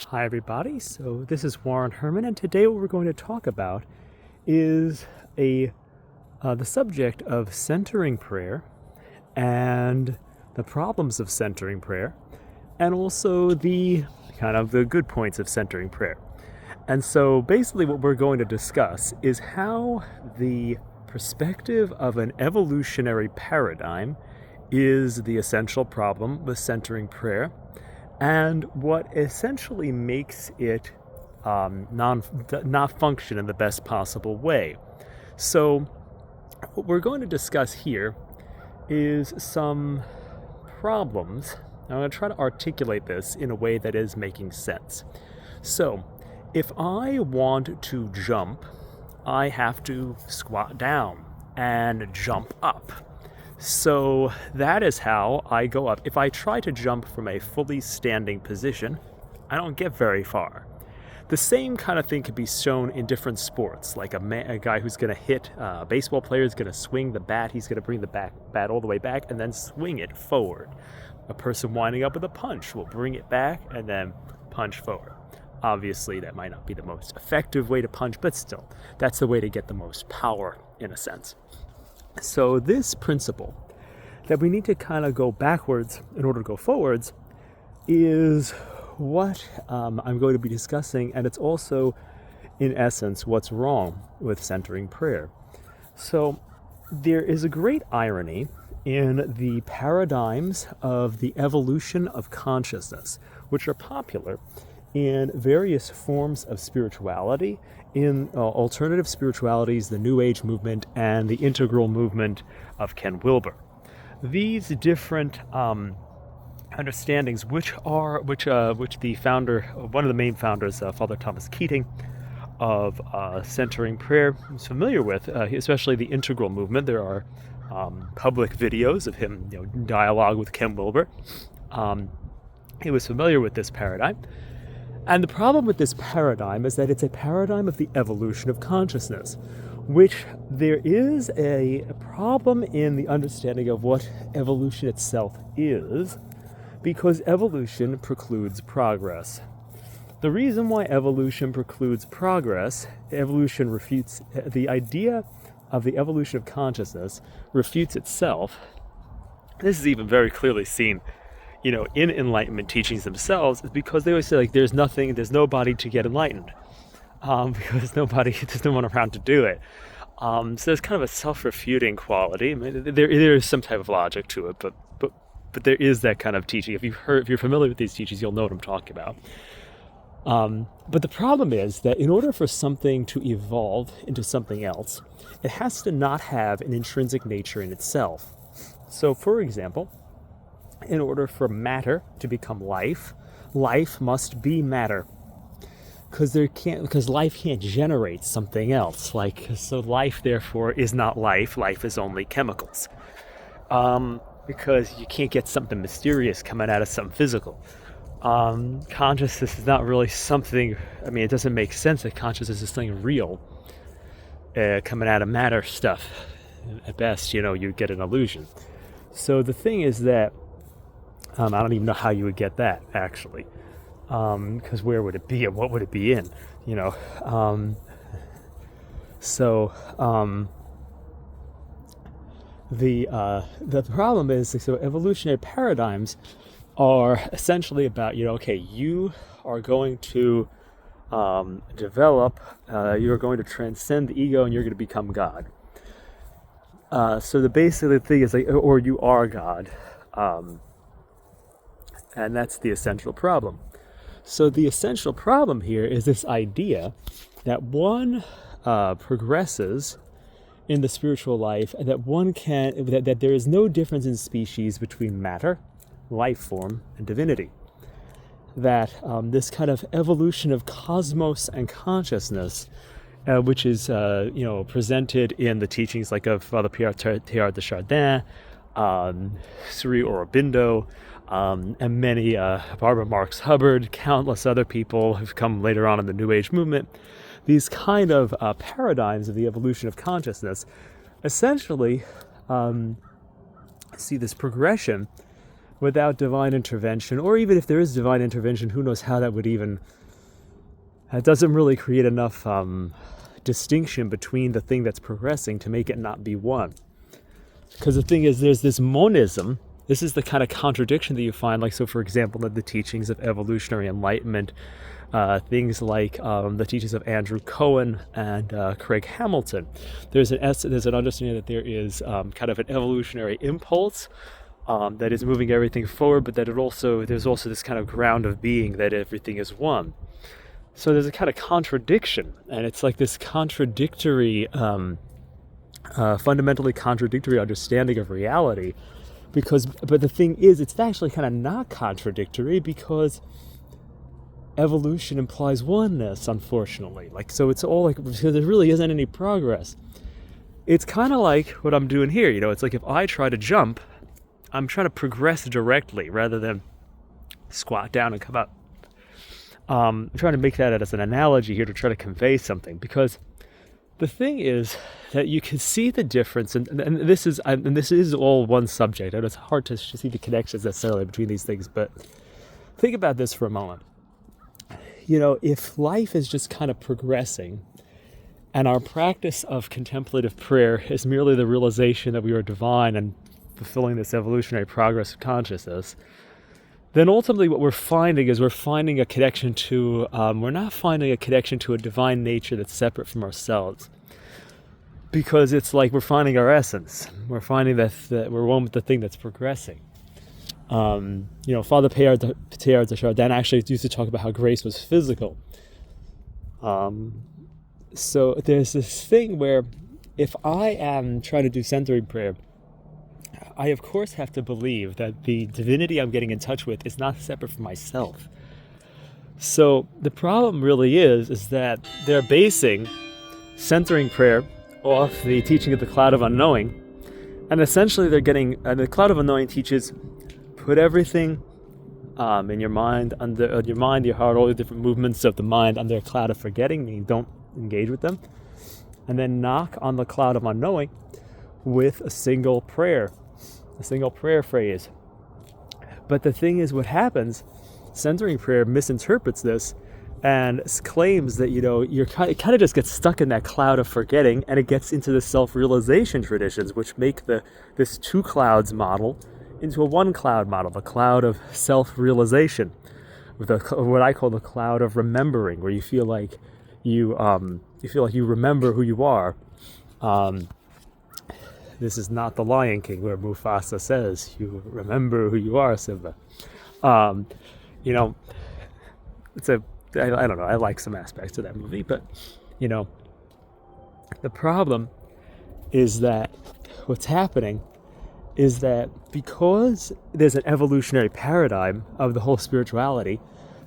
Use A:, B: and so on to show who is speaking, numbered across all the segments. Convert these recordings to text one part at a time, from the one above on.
A: Hi everybody, so this is Warren Herman, and today what we're going to talk about is the subject of centering prayer and the problems of centering prayer, and also the good points of centering prayer. And so basically what we're going to discuss is how the perspective of an evolutionary paradigm is the essential problem with centering prayer, and what essentially makes it not function in the best possible way. So what we're going to discuss here is some problems. I'm going to try to articulate this in a way that is making sense. So if I want to jump, I have to squat down and jump up. So that is how I go up. If I try to jump from a fully standing position, I don't get very far. The same kind of thing can be shown in different sports, like a guy who's going to hit, a baseball player is going to swing the bat, he's going to bring the bat all the way back and then swing it forward. A person winding up with a punch will bring it back and then punch forward. Obviously, that might not be the most effective way to punch, but still, that's the way to get the most power, in a sense. So this principle that we need to kind of go backwards in order to go forwards is what I'm going to be discussing, and it's also, in essence, what's wrong with centering prayer. So there is a great irony in the paradigms of the evolution of consciousness, which are popular in various forms of spirituality, in alternative spiritualities, the New Age movement, and the integral movement of Ken Wilber. These different understandings, which the founder, one of the main founders, Father Thomas Keating, of centering prayer, is familiar with, especially the integral movement. There are public videos of him, dialogue with Ken Wilber. He was familiar with this paradigm. And the problem with this paradigm is that it's a paradigm of the evolution of consciousness, which there is a problem in the understanding of what evolution itself is, because evolution precludes progress. The reason why evolution precludes progress, evolution refutes, the idea of the evolution of consciousness refutes itself. This is even very clearly seen in Enlightenment teachings themselves, is because they always say, there's nobody to get enlightened, because there's no one around to do it. So there's kind of a self-refuting quality. I mean, there is some type of logic to it, but there is that kind of teaching. If you're familiar with these teachings, you'll know what I'm talking about. But the problem is that in order for something to evolve into something else, it has to not have an intrinsic nature in itself. So, for example, in order for matter to become life, life must be matter, because life can't generate something else. So life therefore is not life. Life is only chemicals, because you can't get something mysterious coming out of something physical. Consciousness is not really something. I mean, it doesn't make sense that consciousness is something real coming out of matter stuff. At best, you get an illusion. So the thing is that I don't even know how you would get that, actually, because where would it be and what would it be in, the problem is, so evolutionary paradigms are essentially about, you are going to develop, you're going to transcend the ego and you're going to become God. So the basic thing is or you are God. And that's the essential problem. So the essential problem here is this idea that one progresses in the spiritual life, and that there is no difference in species between matter, life form, and divinity. That this kind of evolution of cosmos and consciousness, which is presented in the teachings like of Father Pierre Teilhard de Chardin, Sri Aurobindo, and many, Barbara Marx Hubbard, countless other people who've come later on in the New Age movement. These kind of paradigms of the evolution of consciousness essentially see this progression without divine intervention, or even if there is divine intervention, who knows how that would even, that doesn't really create enough distinction between the thing that's progressing to make it not be one. Because the thing is, there's this monism. This is the kind of contradiction that you find, like, so for example, in the teachings of evolutionary enlightenment, things like the teachings of Andrew Cohen and Craig Hamilton. There's an understanding that there is kind of an evolutionary impulse that is moving everything forward, but that there's also this kind of ground of being that everything is one. So there's a kind of contradiction, and it's like this contradictory, fundamentally contradictory understanding of reality. But the thing is, it's actually kind of not contradictory, because evolution implies oneness, unfortunately. Like, so it's all like, because there really isn't any progress. It's kind of like what I'm doing here, it's like if I try to jump, I'm trying to progress directly rather than squat down and come up. I'm trying to make that as an analogy here to try to convey something, because the thing is that you can see the difference, and this is all one subject, and it's hard to see the connections necessarily between these things, but think about this for a moment. If life is just kind of progressing, and our practice of contemplative prayer is merely the realization that we are divine and fulfilling this evolutionary progress of consciousness, then ultimately what we're finding is we're finding a connection to, we're not finding a connection to a divine nature that's separate from ourselves. Because it's like we're finding our essence. We're finding that we're one with the thing that's progressing. Father Teilhard de Chardin actually used to talk about how grace was physical. So there's this thing where if I am trying to do centering prayer, I of course have to believe that the divinity I'm getting in touch with is not separate from myself. So the problem really is that they're basing centering prayer off the teaching of the cloud of unknowing, and essentially they're getting, the cloud of unknowing teaches, put everything in your mind, your heart, all the different movements of the mind under a cloud of forgetting, meaning don't engage with them, and then knock on the cloud of unknowing with a single prayer phrase. But the thing is, what happens, centering prayer misinterprets this and claims that, it kind of just gets stuck in that cloud of forgetting, and it gets into the self-realization traditions, which make this two clouds model into a one cloud model, the cloud of self-realization, with what I call the cloud of remembering, where you feel like you remember who you are. This is not the Lion King, where Mufasa says, "You remember who you are, Simba." It's I don't know, I like some aspects of that movie, but, the problem is that what's happening is that because there's an evolutionary paradigm of the whole spirituality,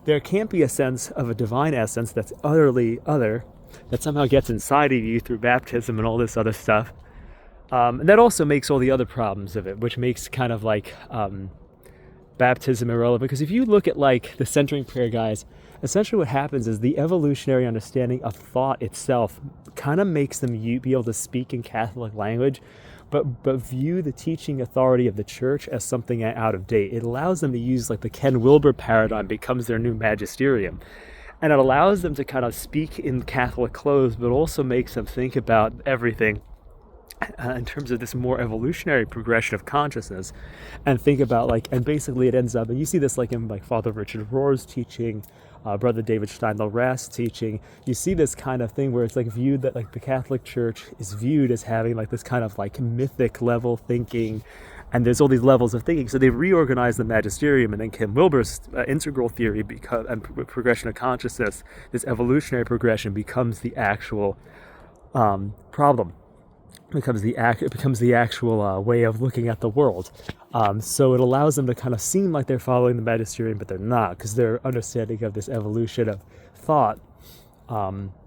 A: there can't be a sense of a divine essence that's utterly other, that somehow gets inside of you through baptism and all this other stuff. And that also makes all the other problems of it, which makes kind of like baptism irrelevant. Because if you look at like the centering prayer guys, essentially what happens is the evolutionary understanding of thought itself kind of makes them be able to speak in Catholic language, but view the teaching authority of the church as something out of date. It allows them to use, like, the Ken Wilber paradigm becomes their new magisterium. And it allows them to kind of speak in Catholic clothes, but also makes them think about everything in terms of this more evolutionary progression of consciousness, and think about, like, and basically it ends up, and you see this like in like Father Richard Rohr's teaching, Brother David Steindl-Rast teaching, you see this kind of thing where it's like viewed that like the Catholic Church is viewed as having like this kind of like mythic level thinking, and there's all these levels of thinking. So they reorganize the magisterium, and then Ken Wilber's integral theory and progression of consciousness, this evolutionary progression, becomes the actual problem. It becomes the actual way of looking at the world. So it allows them to kind of seem like they're following the magisterium, but they're not, because their understanding of this evolution of thought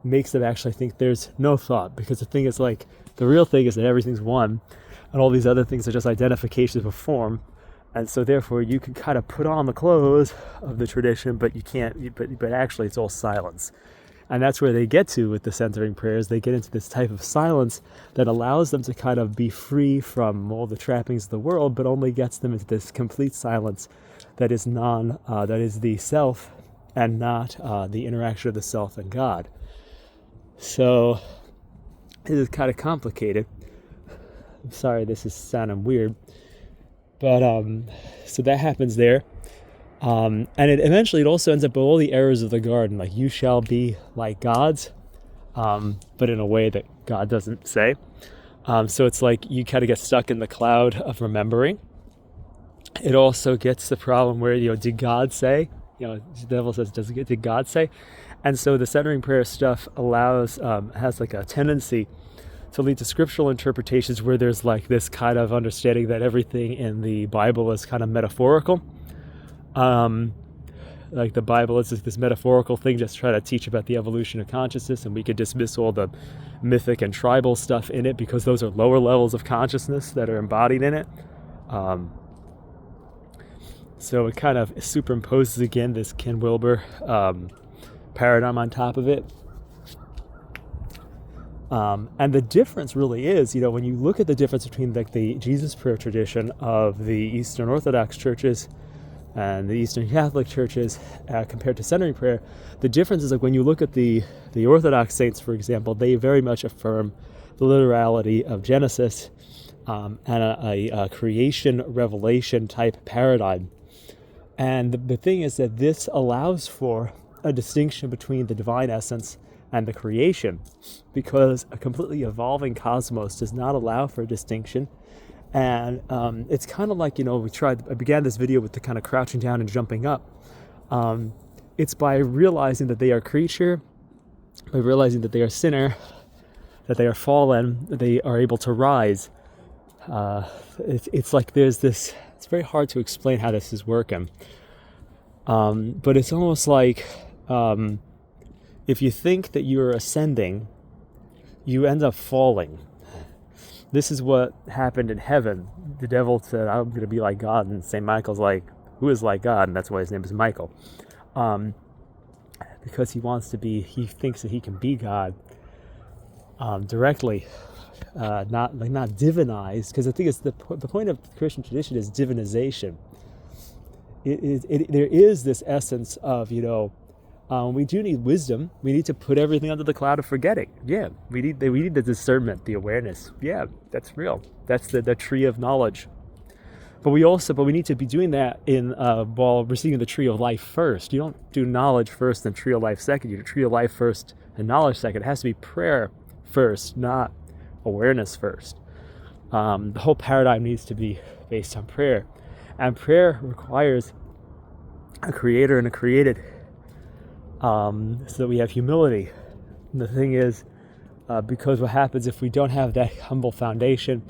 A: makes them actually think there's no thought. Because the thing is, like, the real thing is that everything's one, and all these other things are just identifications of form. And so therefore you can kind of put on the clothes of the tradition, but you can't. But actually it's all silence. And that's where they get to with the centering prayers. They get into this type of silence that allows them to kind of be free from all the trappings of the world, but only gets them into this complete silence that is that is the self and not the interaction of the self and God. So it is kind of complicated. I'm sorry this is sounding weird, but so that happens there. And eventually it also ends up with all the errors of the garden, like you shall be like gods, but in a way that God doesn't say. So it's like you kind of get stuck in the cloud of remembering. It also gets the problem where, did God say? The devil says, did God say? And so the centering prayer stuff has like a tendency to lead to scriptural interpretations where there's like this kind of understanding that everything in the Bible is kind of metaphorical. Like the Bible is this metaphorical thing just trying to teach about the evolution of consciousness, and we could dismiss all the mythic and tribal stuff in it because those are lower levels of consciousness that are embodied in it. So it kind of superimposes again this Ken Wilber paradigm on top of it. And the difference really is, when you look at the difference between like the Jesus prayer tradition of the Eastern Orthodox churches and the Eastern Catholic churches compared to centering prayer, the difference is like when you look at the Orthodox saints, for example, they very much affirm the literality of Genesis and a creation revelation type paradigm. And the thing is that this allows for a distinction between the divine essence and the creation, because a completely evolving cosmos does not allow for a distinction. And it's kind of like, I began this video with the kind of crouching down and jumping up. It's by realizing that they are creature, by realizing that they are sinner, that they are fallen, that they are able to rise. It's like there's this, it's very hard to explain how this is working. But it's almost like if you think that you're ascending, you end up falling. This is what happened in heaven. The devil said, I'm going to be like God. And St. Michael's like, who is like God? And that's why his name is Michael. Because he thinks that he can be God directly, not divinized. Because I think it's the point of the Christian tradition is divinization. There is this essence of, we do need wisdom. We need to put everything under the cloud of forgetting. Yeah, we need the discernment, the awareness. Yeah, that's real. That's the tree of knowledge. But we need to be doing that while receiving the tree of life first. You don't do knowledge first and tree of life second. You do tree of life first and knowledge second. It has to be prayer first, not awareness first. The whole paradigm needs to be based on prayer. And prayer requires a creator and a created. So that we have humility. And the thing is, because what happens if we don't have that humble foundation,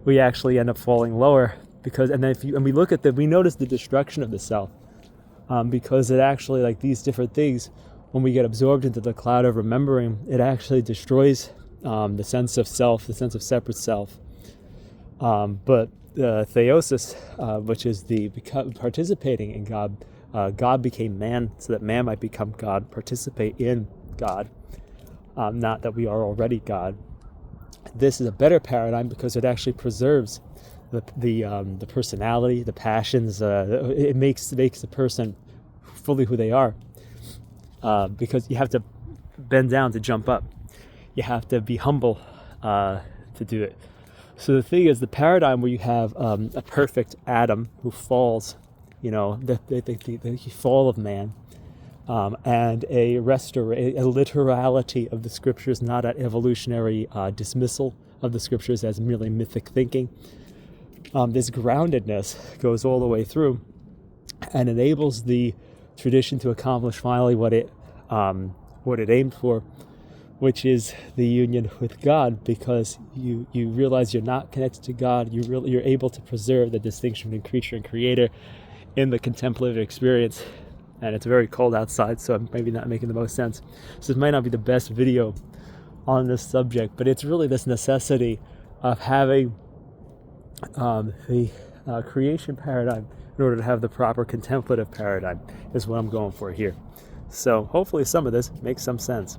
A: we actually end up falling lower. We look at we notice the destruction of the self, because it actually, like these different things, when we get absorbed into the cloud of remembering, it actually destroys the sense of self, the sense of separate self. But theosis, which is the participating in God. God became man so that man might become God, participate in God, not that we are already God. This is a better paradigm because it actually preserves the personality, the passions. It makes the person fully who they are, because you have to bend down to jump up. You have to be humble to do it. So the thing is, the paradigm where you have a perfect Adam who falls, the fall of man, and a literality of the scriptures, not an evolutionary dismissal of the scriptures as merely mythic thinking. This groundedness goes all the way through and enables the tradition to accomplish finally what it aimed for, which is the union with God, because you realize you're not connected to God. You're able to preserve the distinction between creature and creator in the contemplative experience. And it's very cold outside, so I'm maybe not making the most sense. So this might not be the best video on this subject, but it's really this necessity of having the creation paradigm in order to have the proper contemplative paradigm is what I'm going for here. So hopefully some of this makes some sense.